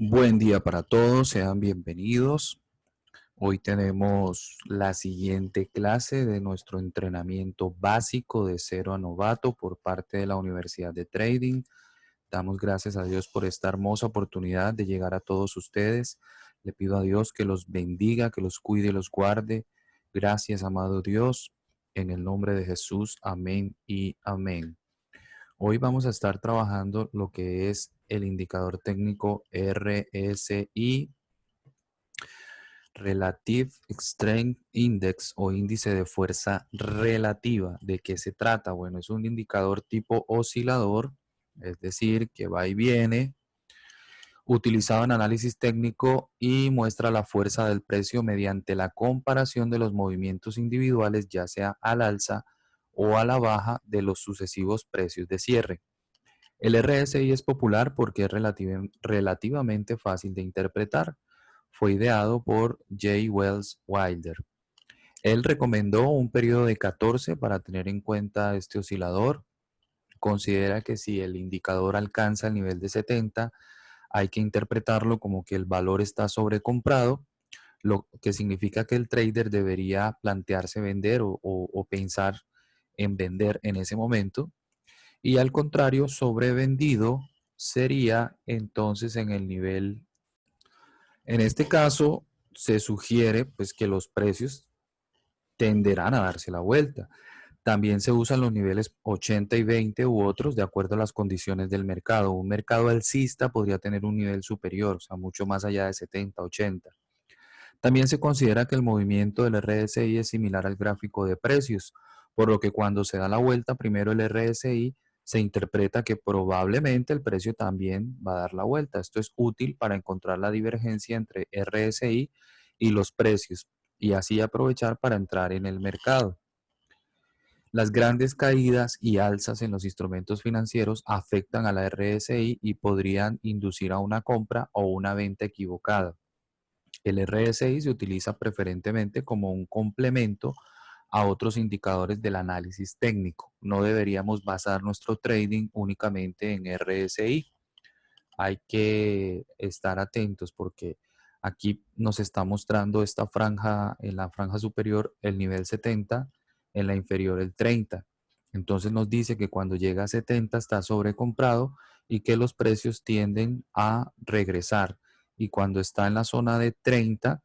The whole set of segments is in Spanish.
Buen día para todos, sean bienvenidos. Hoy tenemos la siguiente clase de nuestro entrenamiento básico de cero a novato por parte de la Universidad de Trading. Damos gracias a Dios por esta hermosa oportunidad de llegar a todos ustedes. Le pido a Dios que los bendiga, que los cuide y los guarde. Gracias, amado Dios. En el nombre de Jesús, amén y amén. Hoy vamos a estar trabajando lo que es el indicador técnico RSI, Relative Strength Index o índice de fuerza relativa. ¿De qué se trata? Bueno, es un indicador tipo oscilador, es decir, que va y viene, utilizado en análisis técnico y muestra la fuerza del precio mediante la comparación de los movimientos individuales, ya sea al alza o a la baja de los sucesivos precios de cierre. El RSI es popular porque es relativamente fácil de interpretar. Fue ideado por J. Wells Wilder. Él recomendó un periodo de 14 para tener en cuenta este oscilador. Considera que si el indicador alcanza el nivel de 70, hay que interpretarlo como que el valor está sobrecomprado, lo que significa que el trader debería plantearse vender o pensar en vender en ese momento. Y al contrario, sobrevendido sería entonces en el nivel. En este caso, se sugiere pues que los precios tenderán a darse la vuelta. También se usan los niveles 80 y 20 u otros de acuerdo a las condiciones del mercado. Un mercado alcista podría tener un nivel superior, o sea, mucho más allá de 70, 80. También se considera que el movimiento del RSI es similar al gráfico de precios, por lo que cuando se da la vuelta primero el RSI, se interpreta que probablemente el precio también va a dar la vuelta. Esto es útil para encontrar la divergencia entre RSI y los precios y así aprovechar para entrar en el mercado. Las grandes caídas y alzas en los instrumentos financieros afectan a la RSI y podrían inducir a una compra o una venta equivocada. El RSI se utiliza preferentemente como un complemento a otros indicadores del análisis técnico. No deberíamos basar nuestro trading únicamente en RSI. Hay que estar atentos porque aquí nos está mostrando esta franja, en la franja superior el nivel 70, en la inferior el 30. Entonces nos dice que cuando llega a 70 está sobrecomprado y que los precios tienden a regresar. Y cuando está en la zona de 30,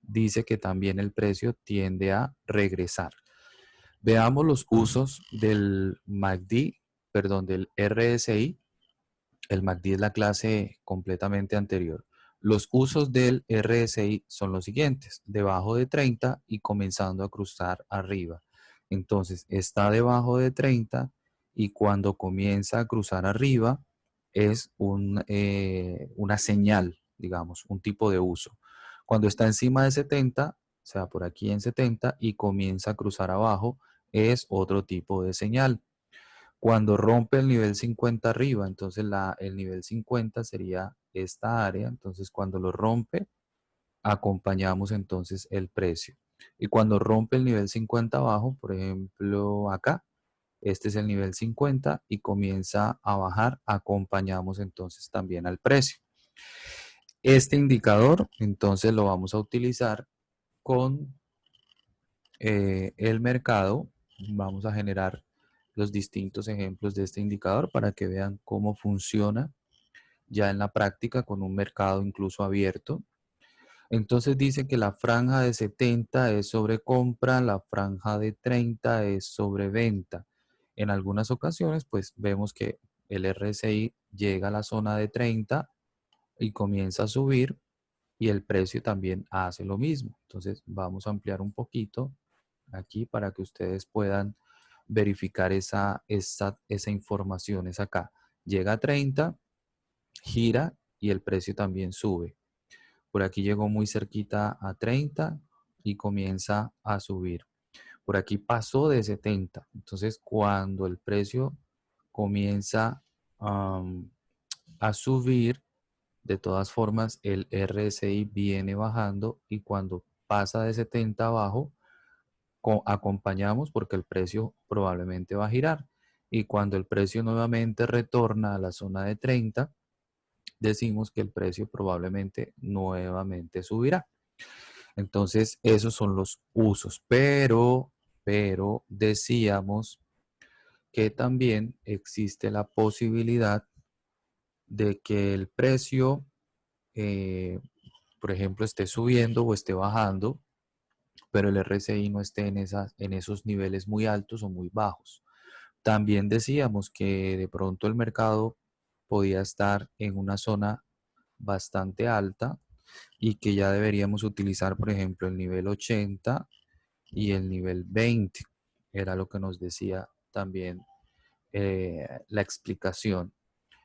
dice que también el precio tiende a regresar. Veamos los usos del MACD, perdón, del RSI. El MACD es la clase completamente anterior. Los usos del RSI son los siguientes: debajo de 30 y comenzando a cruzar arriba. Entonces está debajo de 30 y cuando comienza a cruzar arriba es una señal, digamos, un tipo de uso. Cuando está encima de 70, o sea, por aquí en 70 y comienza a cruzar abajo, es otro tipo de señal. Cuando rompe el nivel 50 arriba, entonces el nivel 50 sería esta área. Entonces cuando lo rompe, acompañamos entonces el precio. Y cuando rompe el nivel 50 abajo, por ejemplo acá, este es el nivel 50 y comienza a bajar, acompañamos entonces también al precio. Este indicador entonces lo vamos a utilizar con el mercado. Vamos a generar los distintos ejemplos de este indicador para que vean cómo funciona ya en la práctica con un mercado incluso abierto. Entonces dice que la franja de 70 es sobre compra, la franja de 30 es sobre venta. En algunas ocasiones pues vemos que el RSI llega a la zona de 30 y comienza a subir y el precio también hace lo mismo. Entonces vamos a ampliar un poquito aquí para que ustedes puedan verificar esa información. Es acá. Llega a 30, gira y el precio también sube. Por aquí llegó muy cerquita a 30 y comienza a subir. Por aquí pasó de 70. Entonces cuando el precio comienza a subir, de todas formas el RSI viene bajando y cuando pasa de 70 abajo, acompañamos porque el precio probablemente va a girar. Y cuando el precio nuevamente retorna a la zona de 30, decimos que el precio probablemente nuevamente subirá. Entonces, esos son los usos, pero decíamos que también existe la posibilidad de que el precio, eh, por ejemplo, esté subiendo o esté bajando, pero el RSI no esté en esos niveles muy altos o muy bajos. También decíamos que de pronto el mercado podía estar en una zona bastante alta y que ya deberíamos utilizar, por ejemplo, el nivel 80 y el nivel 20. Era lo que nos decía también la explicación.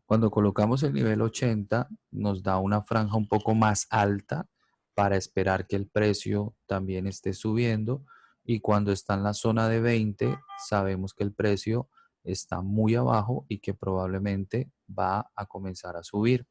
Cuando colocamos el nivel 80, nos da una franja un poco más alta para esperar que el precio también esté subiendo. Y cuando está en la zona de 20, sabemos que el precio está muy abajo y que probablemente va a comenzar a subir.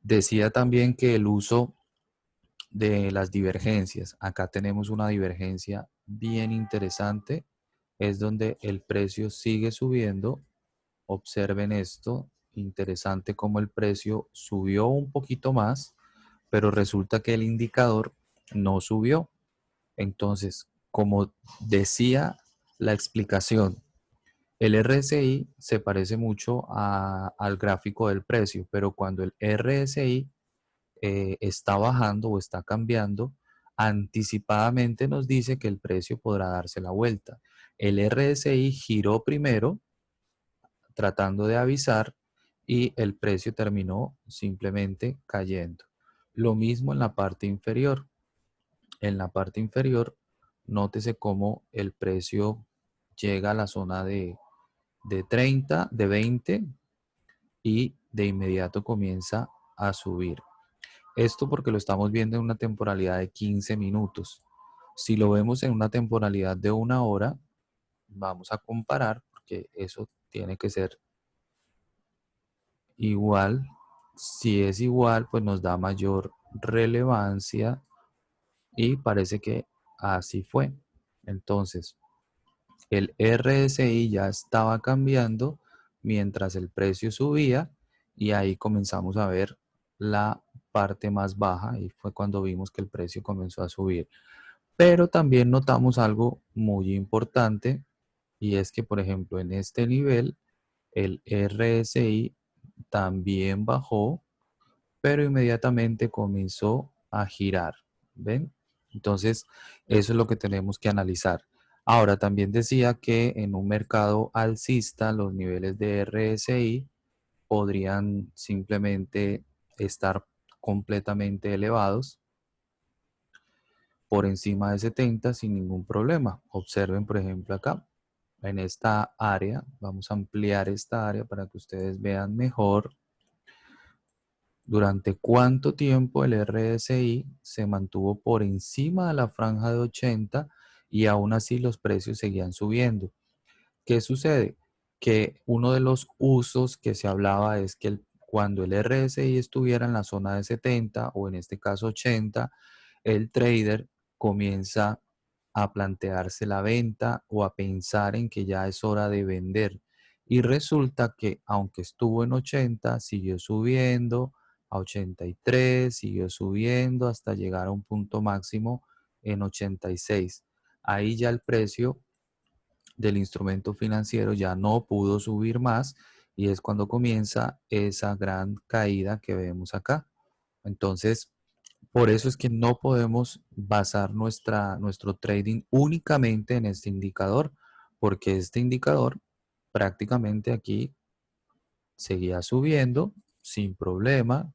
Decía también que el uso de las divergencias. Acá tenemos una divergencia bien interesante. Es donde el precio sigue subiendo. Observen esto, interesante como el precio subió un poquito más, pero resulta que el indicador no subió. Entonces, como decía la explicación, el RSI se parece mucho al gráfico del precio, pero cuando el RSI está bajando o está cambiando, anticipadamente nos dice que el precio podrá darse la vuelta. El RSI giró primero tratando de avisar y el precio terminó simplemente cayendo. Lo mismo en la parte inferior. En la parte inferior, nótese cómo el precio llega a la zona de 30, de 20 y de inmediato comienza a subir. Esto porque lo estamos viendo en una temporalidad de 15 minutos. Si lo vemos en una temporalidad de una hora, vamos a comparar porque eso tiene que ser igual. Si es igual, pues nos da mayor relevancia y parece que así fue. Entonces, el RSI ya estaba cambiando mientras el precio subía y ahí comenzamos a ver la parte más baja y fue cuando vimos que el precio comenzó a subir. Pero también notamos algo muy importante y es que, por ejemplo, en este nivel, el RSI también bajó, pero inmediatamente comenzó a girar. ¿Ven? Entonces, eso es lo que tenemos que analizar. Ahora, también decía que en un mercado alcista los niveles de RSI podrían simplemente estar completamente elevados por encima de 70 sin ningún problema. Observen, por ejemplo, acá, en esta área, vamos a ampliar esta área para que ustedes vean mejor durante cuánto tiempo el RSI se mantuvo por encima de la franja de 80 y aún así los precios seguían subiendo. ¿Qué sucede? Que uno de los usos que se hablaba es que cuando el RSI estuviera en la zona de 70 o en este caso 80, el trader comienza a plantearse la venta o a pensar en que ya es hora de vender. Y resulta que aunque estuvo en 80, siguió subiendo a 83, siguió subiendo hasta llegar a un punto máximo en 86. Ahí ya el precio del instrumento financiero ya no pudo subir más y es cuando comienza esa gran caída que vemos acá. Entonces, por eso es que no podemos basar nuestro trading únicamente en este indicador, porque este indicador prácticamente aquí seguía subiendo sin problema,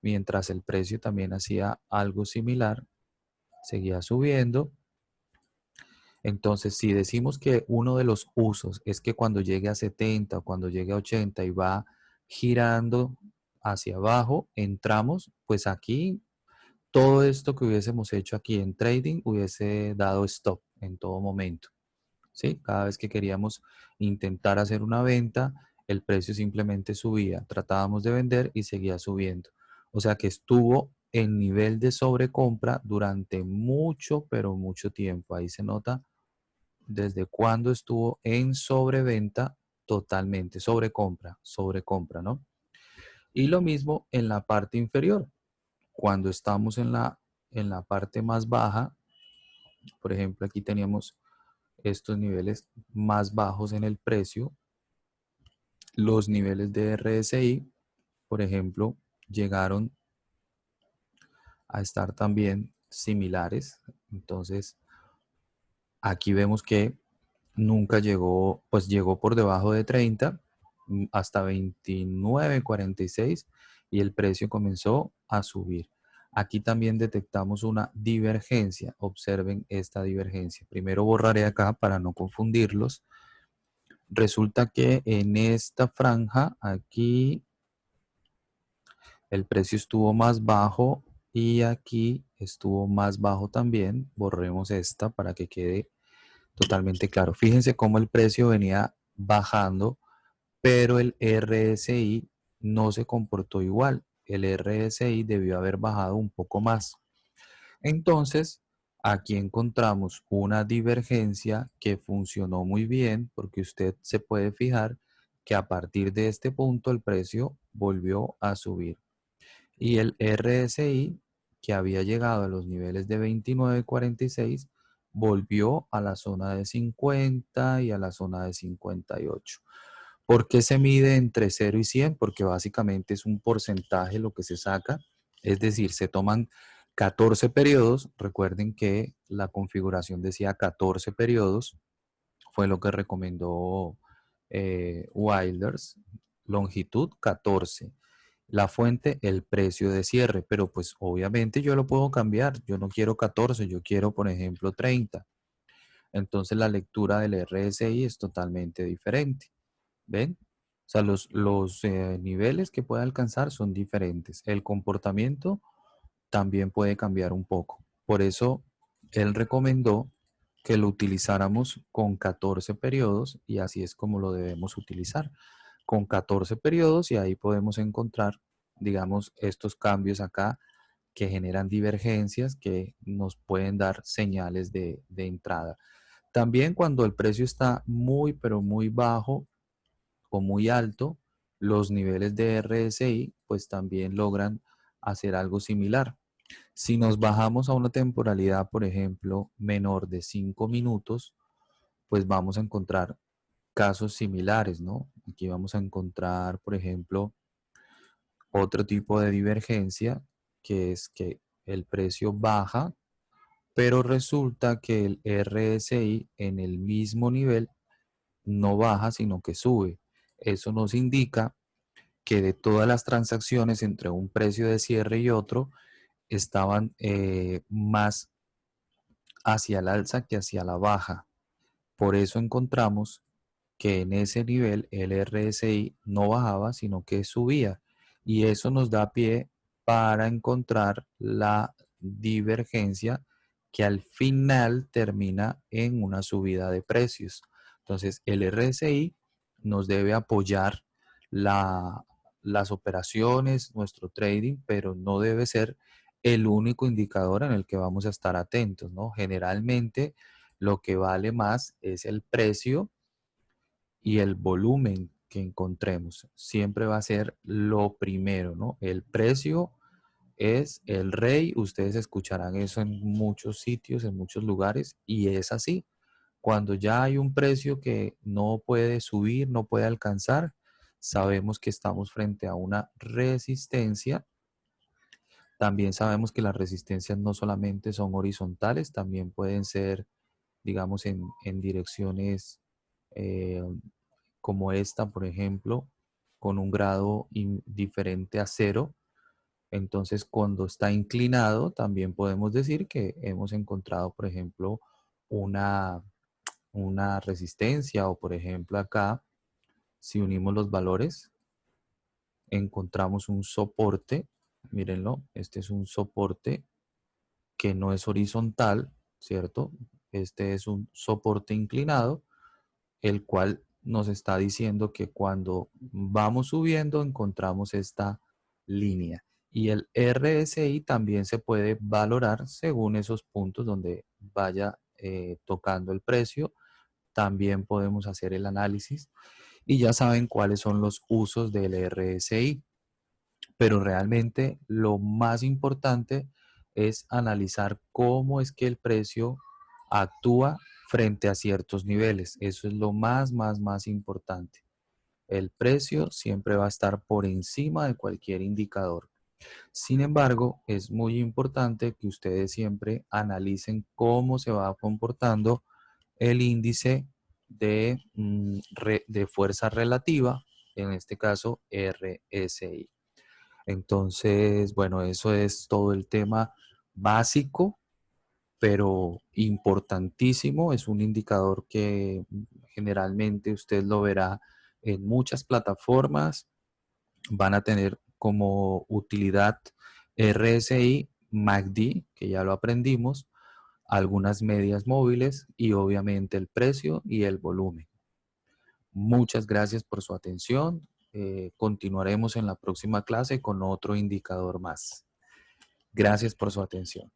mientras el precio también hacía algo similar, seguía subiendo. Entonces, si decimos que uno de los usos es que cuando llegue a 70 o cuando llegue a 80 y va girando hacia abajo, entramos, pues aquí todo esto que hubiésemos hecho aquí en trading hubiese dado stop en todo momento. ¿Sí? Cada vez que queríamos intentar hacer una venta, el precio simplemente subía. Tratábamos de vender y seguía subiendo. O sea que estuvo en nivel de sobrecompra durante mucho, pero mucho tiempo. Ahí se nota desde cuándo estuvo en sobreventa totalmente, sobrecompra, ¿no? Y lo mismo en la parte inferior. Cuando estamos en la parte más baja, por ejemplo, aquí teníamos estos niveles más bajos en el precio, los niveles de RSI, por ejemplo, llegaron a estar también similares. Entonces, aquí vemos que nunca llegó, pues llegó por debajo de 30 hasta 29,46 y el precio comenzó a subir. Aquí también detectamos una divergencia. Observen esta divergencia. Primero borraré acá para no confundirlos. Resulta que en esta franja aquí el precio estuvo más bajo y aquí estuvo más bajo también. Borremos esta para que quede totalmente claro. Fíjense cómo el precio venía bajando, pero el RSI no se comportó igual. El RSI debió haber bajado un poco más. Entonces, aquí encontramos una divergencia que funcionó muy bien porque usted se puede fijar que a partir de este punto el precio volvió a subir. Y el RSI, que había llegado a los niveles de 29,46, volvió a la zona de 50 y a la zona de 58. ¿Por qué se mide entre 0 y 100? Porque básicamente es un porcentaje lo que se saca, es decir, se toman 14 periodos, recuerden que la configuración decía 14 periodos, fue lo que recomendó Wilders, longitud 14. La fuente, el precio de cierre, pero pues obviamente yo lo puedo cambiar, yo no quiero 14, yo quiero por ejemplo 30. Entonces la lectura del RSI es totalmente diferente. ¿Ven? O sea, los niveles que puede alcanzar son diferentes. El comportamiento también puede cambiar un poco. Por eso, él recomendó que lo utilizáramos con 14 periodos y así es como lo debemos utilizar. Con 14 periodos y ahí podemos encontrar, digamos, estos cambios acá que generan divergencias que nos pueden dar señales de entrada. También cuando el precio está muy, pero muy bajo, o muy alto, los niveles de RSI pues también logran hacer algo similar. Si nos bajamos a una temporalidad, por ejemplo, menor de 5 minutos, pues vamos a encontrar casos similares, ¿no? Aquí vamos a encontrar, por ejemplo, otro tipo de divergencia, que es que el precio baja, pero resulta que el RSI en el mismo nivel no baja, sino que sube. Eso nos indica que de todas las transacciones entre un precio de cierre y otro estaban más hacia el alza que hacia la baja. Por eso encontramos que en ese nivel el RSI no bajaba, sino que subía. Y eso nos da pie para encontrar la divergencia que al final termina en una subida de precios. Entonces, el RSI nos debe apoyar la, las operaciones, nuestro trading, pero no debe ser el único indicador en el que vamos a estar atentos, ¿no? Generalmente, lo que vale más es el precio y el volumen que encontremos. Siempre va a ser lo primero, ¿no? El precio es el rey. Ustedes escucharán eso en muchos sitios, en muchos lugares, y es así. Cuando ya hay un precio que no puede subir, no puede alcanzar, sabemos que estamos frente a una resistencia. También sabemos que las resistencias no solamente son horizontales, también pueden ser, digamos, en direcciones eh, como esta, por ejemplo, con un grado diferente a cero. Entonces, cuando está inclinado, también podemos decir que hemos encontrado, por ejemplo, una, una resistencia o, por ejemplo, acá, si unimos los valores, encontramos un soporte. Mírenlo, este es un soporte que no es horizontal, ¿cierto? Este es un soporte inclinado, el cual nos está diciendo que cuando vamos subiendo encontramos esta línea. Y el RSI también se puede valorar según esos puntos donde vaya tocando el precio. También podemos hacer el análisis y ya saben cuáles son los usos del RSI. pero realmente lo más importante es analizar cómo es que el precio actúa frente a ciertos niveles. Eso es lo más importante. El precio siempre va a estar por encima de cualquier indicador. Sin embargo, es muy importante que ustedes siempre analicen cómo se va comportando el índice de fuerza relativa, en este caso RSI. Entonces, bueno, eso es todo el tema básico, pero importantísimo. Es un indicador que generalmente usted lo verá en muchas plataformas. Van a tener como utilidad RSI, MACD, que ya lo aprendimos, algunas medias móviles y obviamente el precio y el volumen. Muchas gracias por su atención. Continuaremos en la próxima clase con otro indicador más. Gracias por su atención.